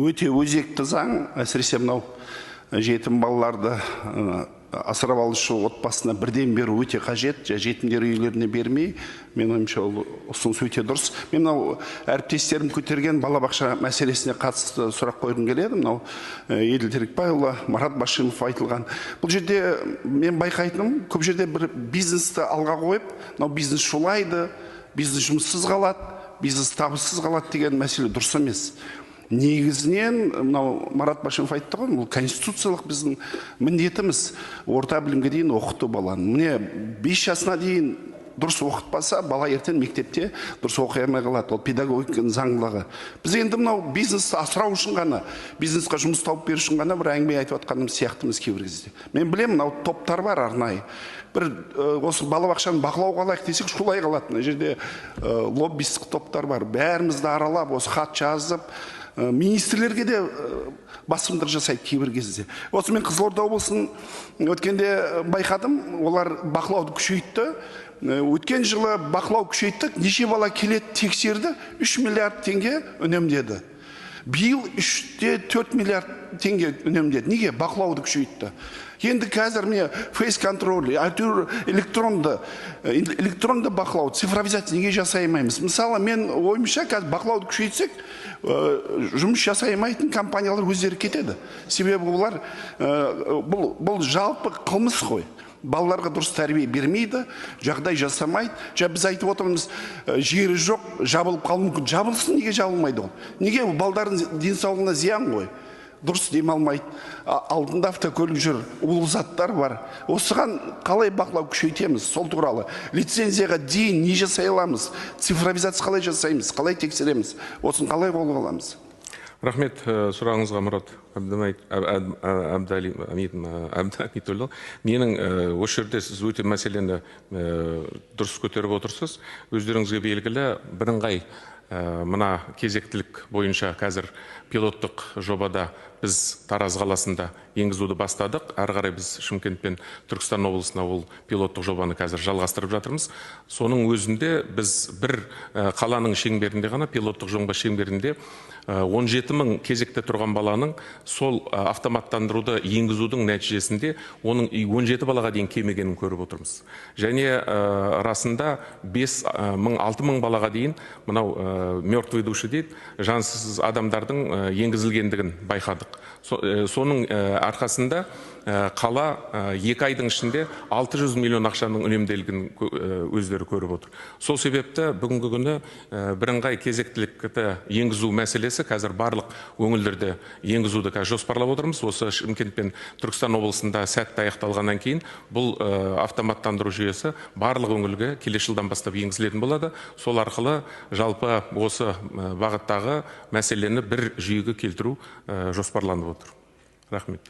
Өте өзекті заң, әсіресе мынау жетім балаларды асырап алушы отбасына бірден беру өте қажет. Жетімдер үйлеріне бермей, мен ойымша ол ұсыныс өте дұрыс. Мен мынау әріптестерім көтерген балабақша мәселесіне қатысты сұрақ қойғым келеді. Мынау Еділ Терекбайұлы, Марат Башимов айтылған. Бұл жерде мен байқайтыным, көп жерде бір бизнесті алға қойып, мынау бизнес шулайды, бизнес жұмыссыз қалады, бизнес табыссыз қалады деген мәселе дұрыс емес. Негізінен, мынау Марат Башимов айтты ғой, бұл конституциялық біздің міндетіміз орта білімге дейін оқыту баланы. Міне 5 жасына дейін дұрыс оқытпаса, бала ертең мектепте дұрыс оқи алмай қалады. Ол педагогиканың заңдылығы. Біз енді мынау бизнесті асырау үшін ғана, бизнесқа жұмыс тауып беру үшін ғана бір әңгіме айтып жатқанымыз сияқтымыз кейбір кезде. Мен білемін, мынау топтар бар арнайы. Бір осы балабақшаны бақылауға алайық десек, шулай қалады. Мына жерде лоббистік топтар бар. Бәрімізді аралап, осы хат жазып, министрлерге де басымдық жасайды кейбір кезде. Осы мен Қызылорда облысын өткенде байқадым, олар бақылауды күшейтті. Өткен жылы бақылау күшейттік, неше бала келеді тексерді, 3 миллиард теңге үнемдеді. Биыл 3-4 миллиард теңге үнемдеді. Неге? Бақылауды күшейтті. Енді қазір міне фейс-контроль, электронды бақылау, цифровизация неге жасай алмаймыз? Мысалы, мен ойымша қазір бақылауды күшейтсек, жұмыс жасай алмайтын компаниялар өздері кетеді. Себебі олар бұл жалпы қылмыс қой. Балаларға дұрыс тәрбие бермейді, жағдай жасамайды. Біз айтып отырмыз, жері жоқ, жабылып қалуы мүмкін. Жабылсын, неге жабылмайды ол? Неге? Балалардың денсаулығына зиян ғой. Дұрыс демалмайды. Алдында автокөлік жүр, улы заттар бар. Осыған қалай бақылау күшейтеміз? Сол туралы лицензияға дейін не жасай аламыз? Цифровизация қалай жасаймыз? Қалай тексереміз? Осын қалай қолға аламыз? Рахмет сұрағыңызға, Мұрат Әбдіхамитұлы. Менің осы жерде сіз өте мәселені дұрыс көтеріп отырсыз. Өздеріңізге белгілі бірыңғай мына кезектілік бойынша қазір пилоттық жобада біз Тараз қаласында енгізуді бастадық. Әрі қарай біз Шымкент пен Түркістан облысына ол пилоттық жобаны қазір жалғастырып жатырмыз. Соның өзінде біз бір қаланың шеңберінде ғана, пилоттық жоба шеңберінде 17 мың кезекте тұрған баланың сол автоматтандыруды енгізудің нәтижесінде оның 17 балаға дейін кемегенін көріп отырмыз. Және расында 6 мың балаға дейін мынау мертвый души дейді, жансыз адамдардың енгізілгендігін байқадық. Соның арқасында қала 2 айдың ішінде 600 миллион ақшаның үнемделгенін өздері көріп отыр. Сол себепті бүгінгі күні бірыңғай кезектілікті енгізу мәселесі қазір барлық өңірлерде енгізуді жоспарлап отырмыз. Осы Шымкент пен Түркістан облысында сәтті аяқталғаннан кейін бұл автоматтандыру жүйесі барлық өңірге келесі жылдан бастап енгізілетін болады. Сол арқылы жалпы осы бағыттағы мәселені бір жүйеге келтіру жоспарланып отыр. Рахмет.